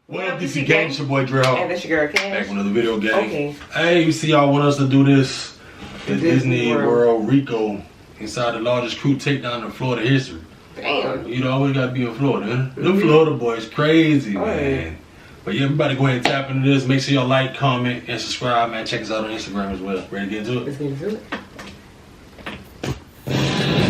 What up, DC Gang? It's your boy DreadHawk. And that's your girl Cash. Back with another video, gang. Okay. Hey, you see y'all want us to do this at Disney World RICO inside the largest crew takedown in Florida history. Damn. You know, always gotta be in Florida, man. Them Florida boys crazy, man. But yeah, everybody go ahead and tap into this. Make sure y'all like, comment, and subscribe, man. Check us out on Instagram as well. Ready to get into it? Let's get into it.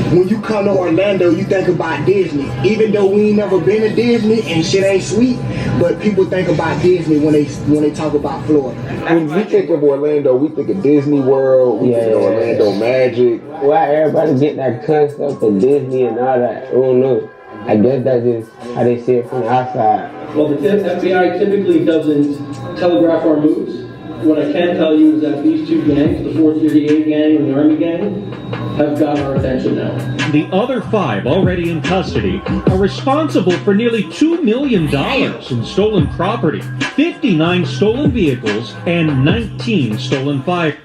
When you come to Orlando, you think about Disney. Even though we ain't never been to Disney and shit ain't sweet, but people think about Disney when they talk about Florida. When we think of Orlando, we think of Disney World, we think of Orlando Magic. Why everybody getting that cussed up to Disney and all that? I don't know. I guess that's just how they see it from the outside. Well, the FBI typically doesn't telegraph our moves. What I can tell you is that these two gangs, the 438 gang and the Army gang, have got our attention now. The other 5 already in custody are responsible for nearly $2 million in stolen property, 59 stolen vehicles, and 19 stolen firearms.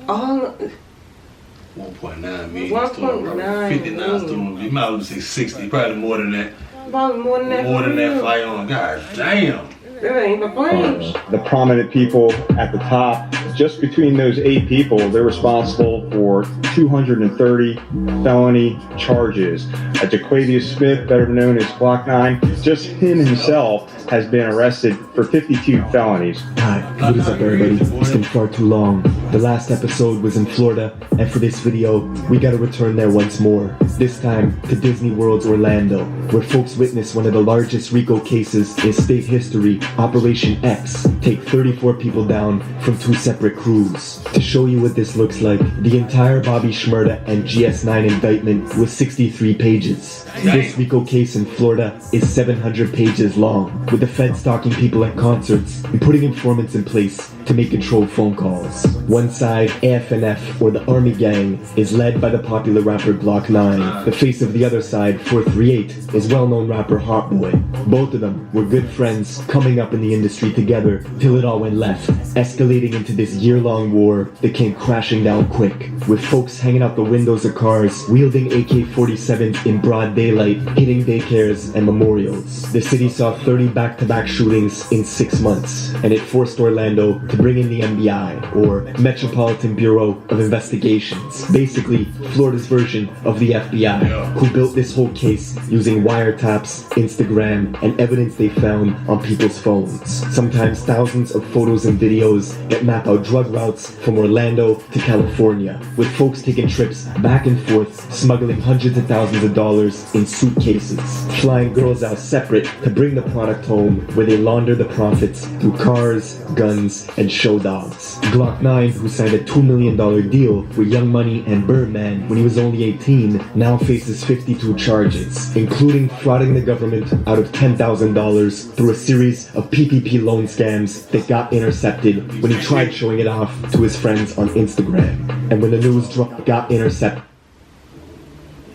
1.9 million stolen, 59 stolen. You might as well say 60, probably more than that. Probably more than that. More than that firearm. God damn. The prominent people at the top, just between those 8 people, they're responsible for 230 felony charges. Jaquavius Smith, better known as Glock 9, just him himself has been arrested for 52 felonies. Hi, what is up everybody? It's been far too long. The last episode was in Florida, and for this video, we gotta return there once more. This time to Disney World's Orlando, where folks witnessed one of the largest RICO cases in state history. Operation X take 34 people down from 2 separate crews. To show you what this looks like, the entire Bobby Shmurda and GS9 indictment was 63 pages. This RICO case in Florida is 700 pages long, with the Fed stalking people at concerts and putting informants in place to make controlled phone calls. One side, AFNF, or the Army Gang, is led by the popular rapper Glock 9. The face of the other side, 438, is well-known rapper Hot Boy. Both of them were good friends coming up in the industry together till it all went left, escalating into this year-long war that came crashing down quick, with folks hanging out the windows of cars, wielding AK-47s in broad daylight, hitting daycares and memorials. The city saw 30 back-to-back shootings in 6 months, and it forced Orlando to bring in the MBI, or Metropolitan Bureau of Investigations, basically Florida's version of the FBI, who built this whole case using wiretaps, Instagram, and evidence they found on people's phones. Sometimes thousands of photos and videos that map out drug routes from Orlando to California, with folks taking trips back and forth, smuggling hundreds of thousands of dollars in suitcases, flying girls out separate to bring the product home, where they launder the profits through cars, guns, and show dogs. Glock 9, who signed a $2 million deal with Young Money and Birdman when he was only 18, now faces 52 charges, including frauding the government out of $10,000 through a series of PPP loan scams that got intercepted when he tried showing it off to his friends on Instagram. And when the news got intercepted,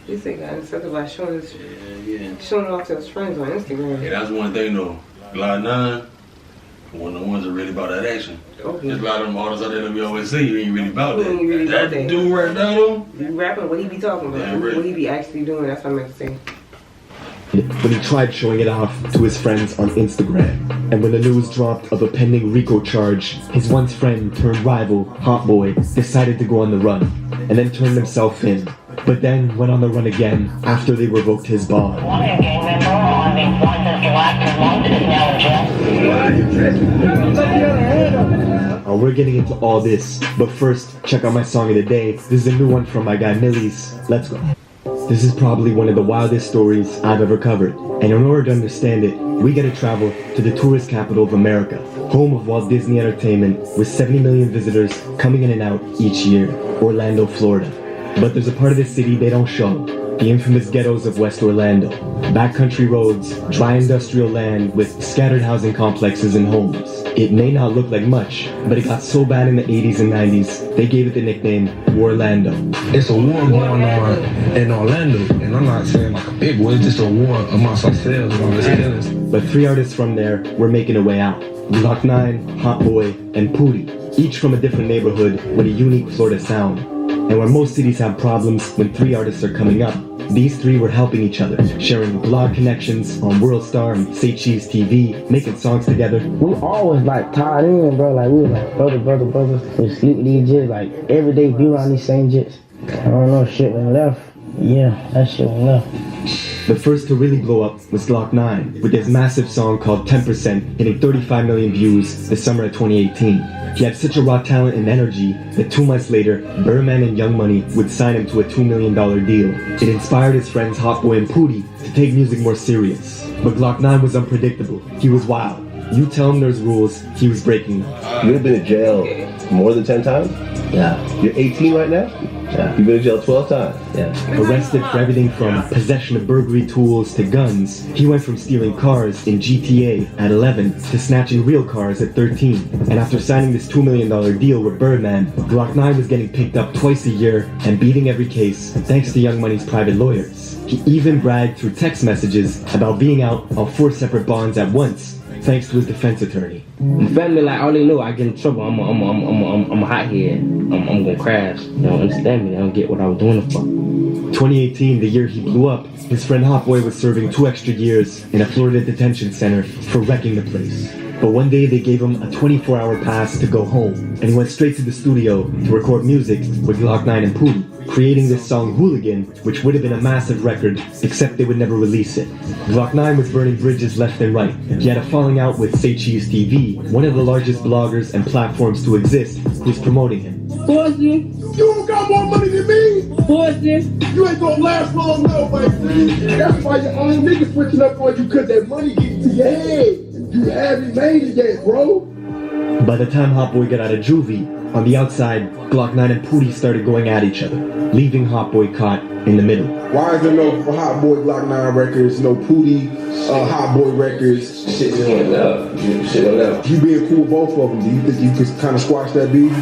This thing got intercepted by showing it off to his friends on Instagram. Yeah, that's one thing though. Glock 9, one of the ones that really about that action. Okay. There's a lot of them artists out there that we always say you ain't really about that. You ain't really about that that. dude right now though. You rapping what he be talking about, what he be actually doing, that's what I meant to say. when he tried showing it off to his friends on Instagram. And when the news dropped of a pending RICO charge, his once friend turned rival, Hot Boy, decided to go on the run, and then turned himself in, but then went on the run again after they revoked his bond. We're getting into all this, but first, check out my song of the day. This is a new one from my guy Millie's. Let's go. This is probably one of the wildest stories I've ever covered, and in order to understand it, we gotta travel to the tourist capital of America, home of Walt Disney Entertainment, with 70 million visitors coming in and out each year, Orlando, Florida. But there's a part of the city they don't show, the infamous ghettos of West Orlando. Backcountry roads, dry industrial land with scattered housing complexes and homes. It may not look like much, but it got so bad in the 80s and 90s, they gave it the nickname Warlando. It's a war going on in Orlando, and I'm not saying like a big war, it's just a war amongst ourselves and all this killers. But 3 artists from there were making a way out. Glock 9, Hot Boy, and Pootie, each from a different neighborhood with a unique Florida sound. And where most cities have problems when 3 artists are coming up, these 3 were helping each other, sharing blog connections on WorldStar and Say Cheese TV, making songs together. We always like tied in, bro. Like we were like brother. We sleep with these jits, like every day be around these same jits. I don't know, shit went left. Yeah, that shit went left. The first to really blow up was Glock 9, with his massive song called 10%, hitting 35 million views the summer of 2018. He had such a raw talent and energy that 2 months later, Birdman and Young Money would sign him to a $2 million deal. It inspired his friends Hot Boy and Pootie to take music more serious. But Glock 9 was unpredictable. He was wild. You tell him there's rules, he was breaking them. You've been in jail more than 10 times? Yeah. You're 18 right now? Yeah. You've been in jail 12 times? Yeah. Arrested for everything from possession of burglary tools to guns, he went from stealing cars in GTA at 11 to snatching real cars at 13. And after signing this $2 million deal with Birdman, Glock 9 was getting picked up twice a year and beating every case thanks to Young Money's private lawyers. He even bragged through text messages about being out on 4 separate bonds at once, thanks to his defense attorney. My family, like, all they know, I get in trouble. I'm a hothead. I'm gonna crash. They don't understand me. They don't get what I was doing it for. 2018, the year he blew up, his friend Hot Boy was serving 2 extra years in a Florida detention center for wrecking the place. But one day they gave him a 24-hour pass to go home, and he went straight to the studio to record music with Glock 9 and Pootie, creating this song Hooligan, which would have been a massive record, except they would never release it. Glock 9 was burning bridges left and right. He had a falling out with Say Cheese TV, one of the largest bloggers and platforms to exist, who's promoting him. Pussy, you don't got more money than me. Pussy, you ain't gonna last long, no, baby. That's why your own niggas switching up on you, cause that money gets to your head. You haven't made it yet, bro. By the time Hot Boy got out of juvie, on the outside, Glock 9 and Pootie started going at each other, leaving Hot Boy caught in the middle. Why is there no Hot Boy Glock 9 records, no Pootie Hot Boy records? Shit just went left. Shit went left. You being cool with both of them, do you think you could kind of squash that beef?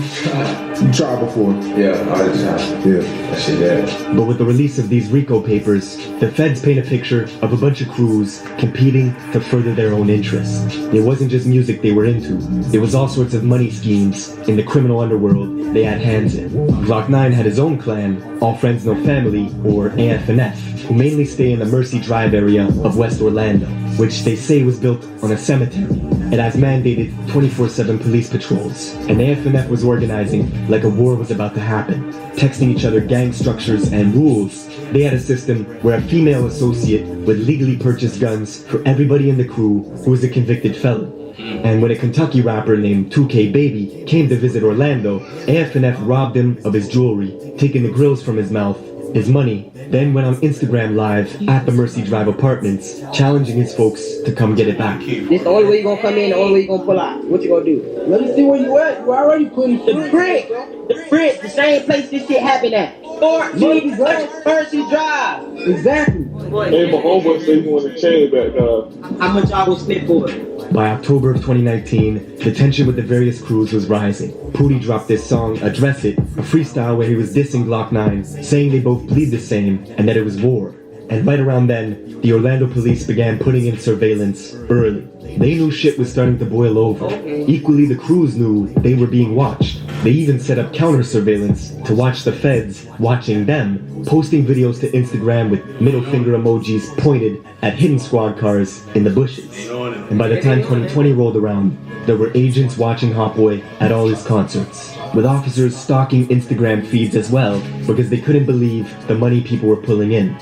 You tried before. Yeah, I just tried. Yeah, that shit dead. But with the release of these RICO papers, the feds paint a picture of a bunch of crews competing to further their own interests. It wasn't just music they were into. It was all sorts of money schemes in the criminal underworld they had hands in. Glock 9 had his own clan, All Friends No Family, or AF&F, who mainly stay in the Mercy Drive area of West Orlando, which they say was built on a cemetery. It has mandated 24/7 police patrols, and AF&F was organizing like a war was about to happen, texting each other gang structures and rules. They had a system where a female associate would legally purchase guns for everybody in the crew who was a convicted felon. And when a Kentucky rapper named 2K Baby came to visit Orlando, AF&F robbed him of his jewelry, taking the grills from his mouth, his money, then went on Instagram Live at the Mercy Drive apartments, challenging his folks to come get it back. This the only way you gonna come in, the only way you gonna pull out. What you gonna do? Let me see where you at. You already putting the brick, the same place this shit happened at. 14 Mercy Drive. Exactly. Hey, my homeboy said he wanted to change that. How much I will spend for it? By October of 2019, the tension with the various crews was rising. Pootie dropped this song, Address It, a freestyle where he was dissing Glock 9, saying they both bleed the same and that it was war. And right around then, the Orlando police began putting in surveillance early. They knew shit was starting to boil over. Equally, the crews knew they were being watched. They even set up counter-surveillance to watch the feds watching them, posting videos to Instagram with middle finger emojis pointed at hidden squad cars in the bushes. And by the time 2020 rolled around, there were agents watching Hot Boy at all his concerts, with officers stalking Instagram feeds as well because they couldn't believe the money people were pulling in.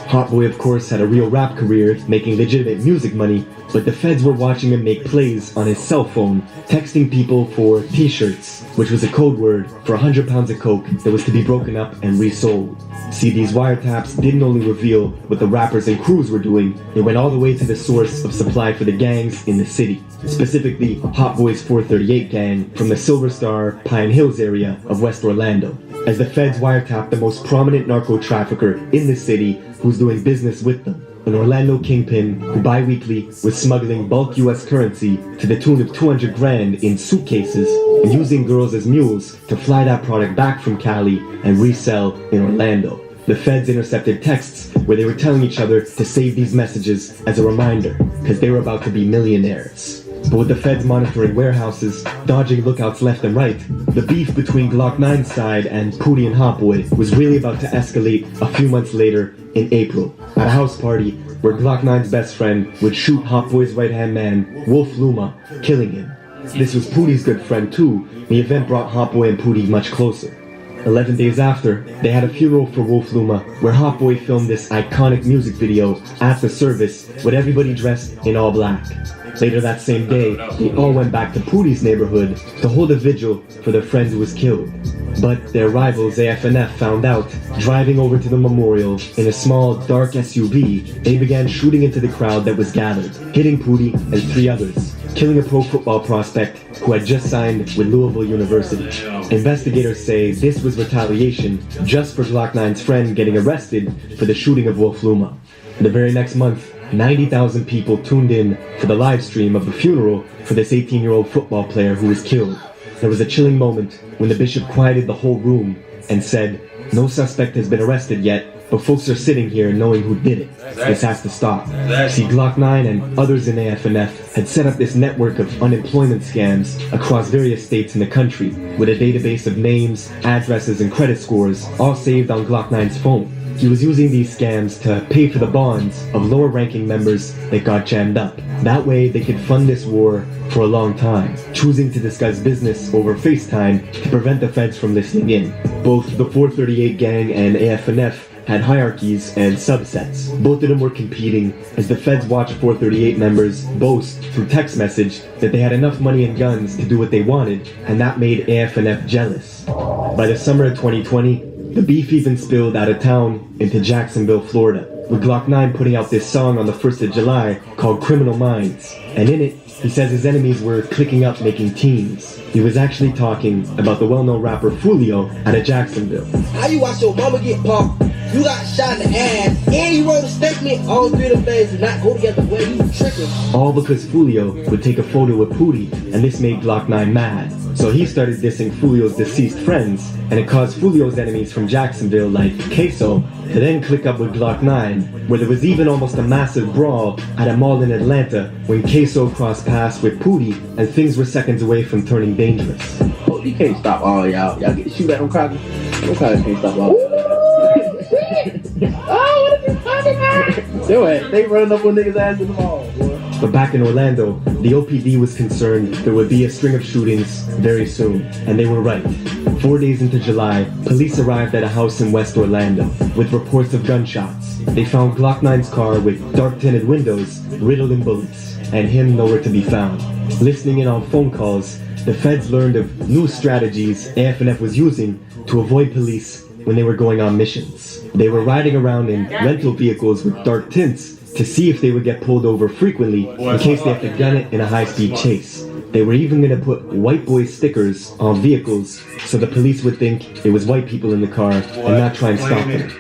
Hot Boy, of course, had a real rap career, making legitimate music money, but the feds were watching him make plays on his cell phone, texting people for t-shirts, which was a code word for 100 pounds of coke that was to be broken up and resold. See, these wiretaps didn't only reveal what the rappers and crews were doing, they went all the way to the source of supply for the gangs in the city, specifically Hot Boy's 438 gang from the Silver Star, Pine Hills area of West Orlando, as the feds wiretapped the most prominent narco trafficker in the city who's doing business with them, an Orlando kingpin who bi-weekly was smuggling bulk US currency to the tune of 200 grand in suitcases and using girls as mules to fly that product back from Cali and resell in Orlando. The feds intercepted texts where they were telling each other to save these messages as a reminder, because they were about to be millionaires. But with the feds monitoring warehouses, dodging lookouts left and right, the beef between Glock 9's side and Pootie and Hot Boy was really about to escalate a few months later in April, at a house party where Glock 9's best friend would shoot Hot Boy's right-hand man, Wolf Luma, killing him. This was Pootie's good friend too. The event brought Hot Boy and Pootie much closer. 11 days after, they had a funeral for Wolf Luma, where Hot Boy filmed this iconic music video at the service with everybody dressed in all black. Later that same day, they all went back to Pootie's neighborhood to hold a vigil for their friend who was killed. But their rivals AFNF found out. Driving over to the memorial in a small, dark SUV, they began shooting into the crowd that was gathered, hitting Pootie and 3 others, killing a pro football prospect who had just signed with Louisville University. Investigators say this was retaliation just for Glock 9's friend getting arrested for the shooting of Wolf Luma. The very next month, 90,000 people tuned in for the live stream of the funeral for this 18-year-old football player who was killed. There was a chilling moment when the bishop quieted the whole room and said, "No suspect has been arrested yet, but folks are sitting here knowing who did it. This has to stop." See, Glock 9 and others in AFNF had set up this network of unemployment scams across various states in the country, with a database of names, addresses, and credit scores, all saved on Glock 9's phone. He was using these scams to pay for the bonds of lower-ranking members that got jammed up. That way, they could fund this war for a long time, choosing to discuss business over FaceTime to prevent the feds from listening in. Both the 438 gang and AFNF had hierarchies and subsets. Both of them were competing as the feds watched 438 members boast through text message that they had enough money and guns to do what they wanted, and that made AFNF jealous. By the summer of 2020, the beef even spilled out of town into Jacksonville, Florida, with Glock 9 putting out this song on the 1st of July called Criminal Minds. And in it, he says his enemies were clicking up making teams. He was actually talking about the well-known rapper Fulio out of Jacksonville. How you watch your mama get pumped? You got shot in the ass, and you wrote a statement. All 3 of them things did not go together. Well, you tripping. All because Fulio would take a photo with Pootie, and this made Glock 9 mad. So he started dissing Fulio's deceased friends, and it caused Fulio's enemies from Jacksonville, like Queso, to then click up with Glock 9, where there was even almost a massive brawl at a mall in Atlanta when Queso crossed paths with Pootie, and things were seconds away from turning dangerous. Oh, you can't stop all y'all. Y'all get to shoot at them crackers. Them crackers can't stop all y'all. Oh, what is this talking about? Do it. They running up on niggas' ass in the mall, boy. But back in Orlando, the OPD was concerned there would be a string of shootings very soon, and they were right. 4 days into July, police arrived at a house in West Orlando with reports of gunshots. They found Glock 9's car with dark-tinted windows riddled in bullets, and him nowhere to be found. Listening in on phone calls, the feds learned of new strategies AFNF was using to avoid police when they were going on missions. They were riding around in rental vehicles with dark tints to see if they would get pulled over frequently in case they had to gun it in a high-speed chase. They were even going to put white boy stickers on vehicles so the police would think it was white people in the car and not try and stop them.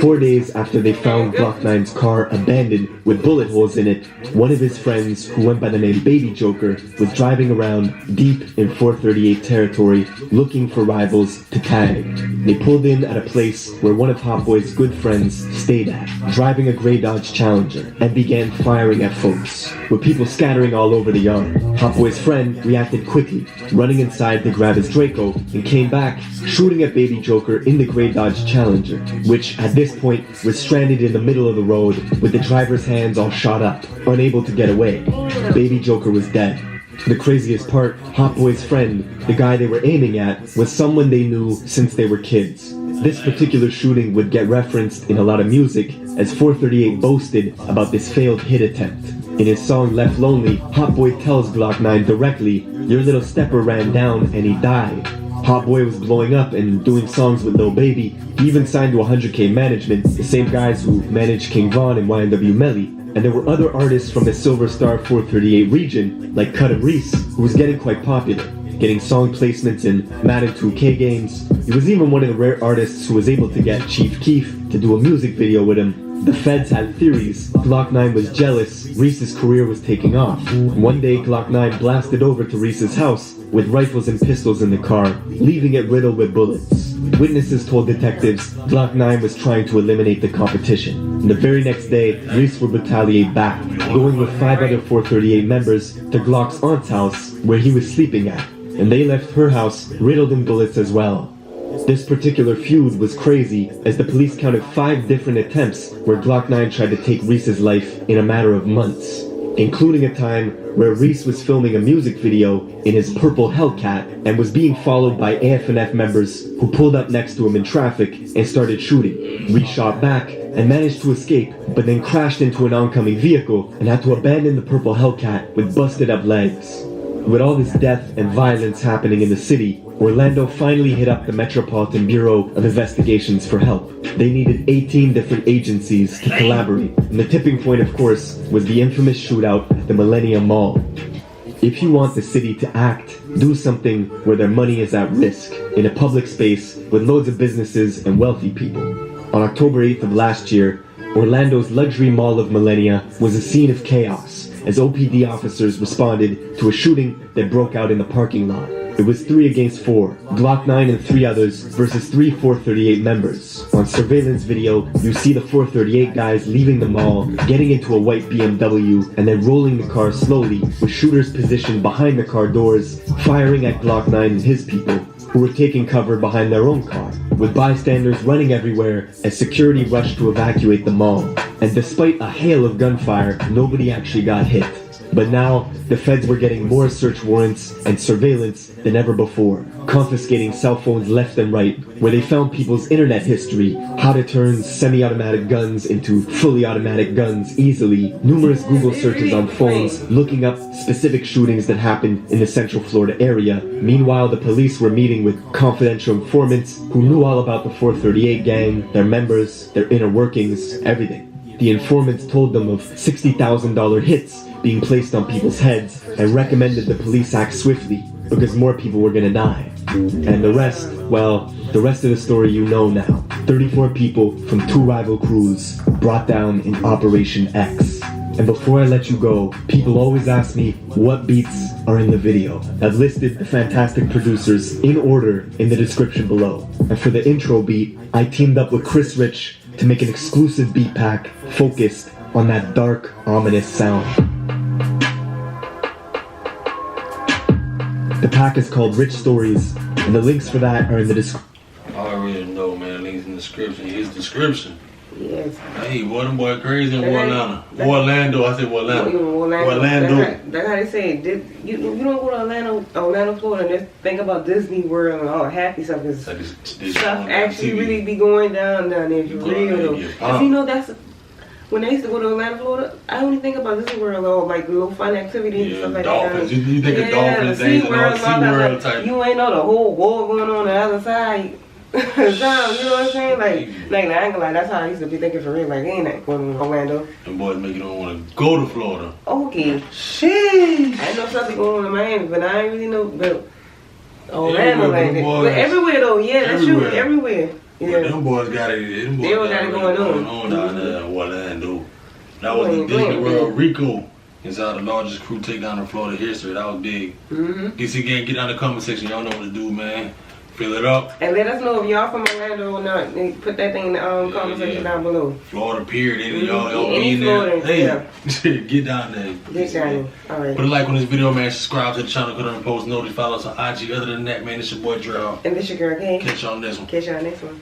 4 days after they found Glock 9's car abandoned with bullet holes in it, one of his friends, who went by the name Baby Joker, was driving around deep in 438 territory looking for rivals to tag. They pulled in at a place where one of Hot Boy's good friends stayed at, driving a gray Dodge Challenger, and began firing at folks, with people scattering all over the yard. Hot Boy's friend reacted quickly, running inside to grab his Draco, and came back, shooting at Baby Joker in the gray Dodge Challenger, which at this point was stranded in the middle of the road with the driver's hands all shot up, unable to get away. Baby Joker was dead. The craziest part, Hot Boy's friend, the guy they were aiming at, was someone they knew since they were kids. This particular shooting would get referenced in a lot of music, as 438 boasted about this failed hit attempt. In his song Left Lonely, Hot Boy tells Glock 9 directly, "Your little stepper ran down and he died." Hot Boy was blowing up and doing songs with Lil Baby. He even signed to 100K Management, the same guys who managed King Von and YNW Melly. And there were other artists from the Silver Star 438 region, like Cut and Reese, who was getting quite popular, getting song placements in Madden 2K games. He was even one of the rare artists who was able to get Chief Keef to do a music video with him The feds had theories. Glock 9 was jealous Reese's career was taking off. One day, Glock 9 blasted over to Reese's house with rifles and pistols in the car, leaving it riddled with bullets. Witnesses told detectives Glock 9 was trying to eliminate the competition. And the very next day, Reese would retaliate back, going with 5 other 438 members to Glock's aunt's house where he was sleeping at, and they left her house riddled in bullets as well. This particular feud was crazy as the police counted 5 different attempts where Glock 9 tried to take Reese's life in a matter of months, including a time where Reese was filming a music video in his purple Hellcat and was being followed by AF&F members who pulled up next to him in traffic and started shooting. Reese shot back and managed to escape, but then crashed into an oncoming vehicle and had to abandon the purple Hellcat with busted up legs. With all this death and violence happening in the city, Orlando finally hit up the Metropolitan Bureau of Investigations for help. They needed 18 different agencies to collaborate, and the tipping point, of course, was the infamous shootout at the Millennium Mall. If you want the city to act, do something where their money is at risk, in a public space with loads of businesses and wealthy people. On October 8th of last year, Orlando's luxury mall of Millennia was a scene of chaos as OPD officers responded to a shooting that broke out in the parking lot. It was 3 against 4, Glock 9 and 3 others versus 3 438 members. On surveillance video, you see the 438 guys leaving the mall, getting into a white BMW, and then rolling the car slowly, with shooters positioned behind the car doors, firing at Glock 9 and his people, who were taking cover behind their own car, with bystanders running everywhere as security rushed to evacuate the mall. And despite a hail of gunfire, nobody actually got hit. But now, the feds were getting more search warrants and surveillance than ever before, confiscating cell phones left and right, where they found people's internet history, how to turn semi-automatic guns into fully automatic guns easily, numerous Google searches on phones, looking up specific shootings that happened in the Central Florida area. Meanwhile, the police were meeting with confidential informants who knew all about the 438 gang, their members, their inner workings, everything. The informants told them of $60,000 hits being placed on people's heads and recommended the police act swiftly because more people were gonna die. And the rest, well, the rest of the story you know now. 34 people from 2 rival crews brought down in Operation X. And before I let you go, people always ask me what beats are in the video. I've listed the fantastic producers in order in the description below. And for the intro beat, I teamed up with Chris Rich to make an exclusive beat pack focused on that dark, ominous sound. The pack is called Rich Stories, and the links for that are in the description. I already know, man. Links in the description. Here's the description. Yes. Hey, boy, them boy crazy in Orlando. Orlando. I said Orlando. Orlando. That's how they say it. You don't go to Orlando, Florida, and just think about DisneyWorld and all happy stuff. Cause stuff actually really be going down there. If you real. You know, that's when I used to go to Orlando, Florida. I only think about Disney or like little fun activities and stuff like dolphins. that. You think of dolphins, things and all SeaWorld type. You ain't know the whole war going on the other side. You know what I'm saying? Like I ain't gonna lie, that's how I used to be thinking for real. Like, ain't that going to Orlando? Them boys make you don't want to go to Florida. Okay. Sheesh. I know something going on in Miami, but I ain't really know about Orlando like that. But everywhere though, yeah, that's true. Everywhere. Yeah. But them boys got it. Them boys they all got it going on down there in Orlando. That was the DisneyWorld RICO. Inside the largest crew takedown in Florida history. That was big. DC gang, get down in the comment section. Y'all know what to do, man. Fill it up. And let us know if y'all from Orlando or not. Put that thing in the comment section down below. Florida, period. Y'all be in there. Hey, get down there. Get down there. Alright. Put a like on this video, man. Subscribe to the channel. Put on the post notice. Follow us on IG. Other than that, man, it's your boy DreadHawk. And this your girl, Kay. Catch y'all on this one. Catch y'all next one.